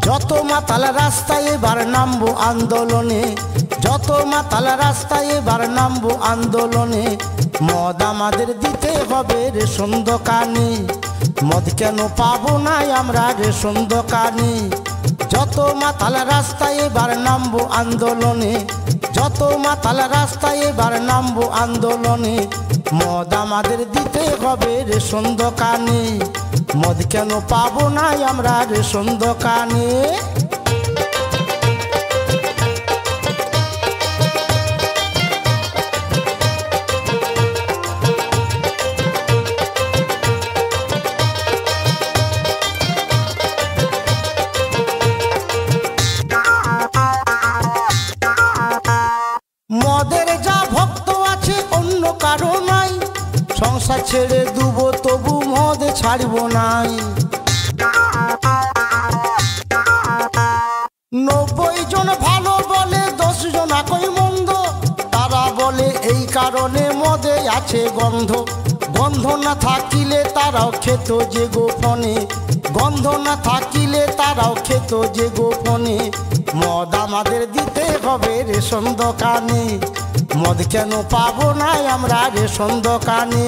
যত মাতাল রাস্তায় এবার নামবো আন্দোলনে, যত মাতাল রাস্তায় এবার নামবো আন্দোলনে। মদ আমাদের দিতে হবে রেশন দোকানে, মদ কেন পাবো না আমরা রেশন দোকানে। যত মাতাল রাস্তায় এবার নামবো আন্দোলনে, যত মাতাল রাস্তায় এবার নামবো আন্দোলনে। মদ আমাদের দিতে হবে রেশন দোকানে, মদ কেন পাবো না আমরা রেশন দোকানে। মদের যা ভক্ত আছে অন্য কারো নাই, সংসার ছেড়ে দুবো তবু মদ ছাড়বো নাই। 90 জন ভালো বলে 10 জন একই মন্দ, তারা বলে এই কারণে মদে আছে গন্ধ। গন্ধ না থাকিলে তারাও খেত যে গোপনে, গন্ধ না থাকিলে তারাও খেত যে গোপনে। মদ আমাদের দিতে হবে রেশন দোকানে, মদ কেন পাবো না আমরা রেশন দোকানে।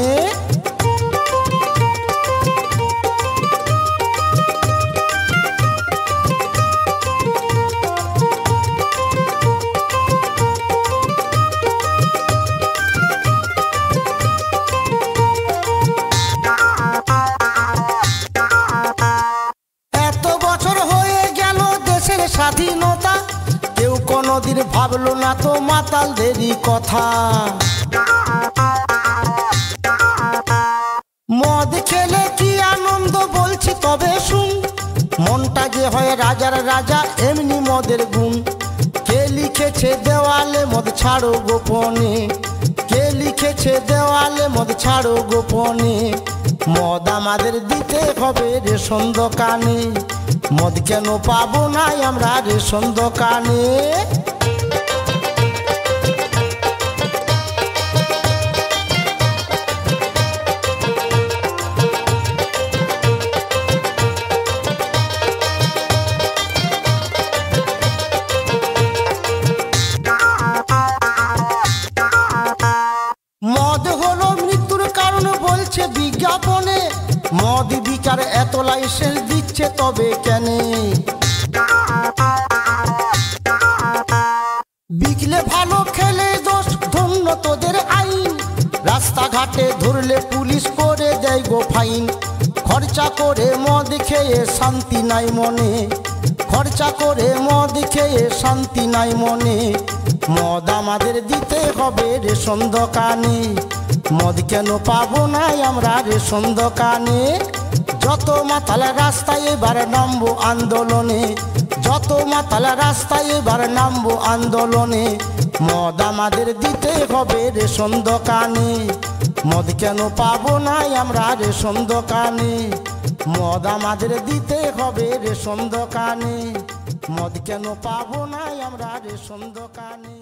এত বছর হয়ে গেল দেশের স্বাধীনতা, কেউ কোনদিন ভাবলো না তো মাতালদেরই কথা। মদ খেলে কি আনন্দ বলছি তবে শুন, মনটা যে হয় রাজার রাজা এমনি মদের গুণ। কে লিখেছে দেওয়ালে মদ ছাড়ো গোপনে, কে লিখেছে দেওয়ালে মদ ছাড়ো গোপনে। মদ আমাদের দিতে হবে রেশন দোকানে, মদ কেন পাবো না আমরা রেশন দোকানে। মদ হলো মৃত্যুর কারণ বলছে বিজ্ঞাপনে, মদ বিকার এত লাইসেন্স দিচ্ছে তবে কেন? বিকলে ভালো খেলে দোষ ধন্য তোদের আইন, রাস্তাঘাটে ধরলে পুলিশ করে দেয় গো ফাইন। খরচা করে মদ খেয়ে শান্তি নাই মনে, খরচা করে মদ খেয়ে শান্তি নাই মনে। মদ আমাদের দিতে হবে রেশন দোকানে, মদ কেন পাবো না আমরা রেশন দোকানে। যত মাতাল রাস্তায় এবার নামবো আন্দোলনে, যত মাতাল রাস্তায় এবার নামবো আন্দোলনে। মদ আমাদের দিতে হবে রেশন দোকানে, মদ কেন পাবো না আমরা রেশন দোকানে। মদ আমাদের দিতে হবে রেশন দোকানে, মদ কেন পাবো না আমরা রেশন দোকানে।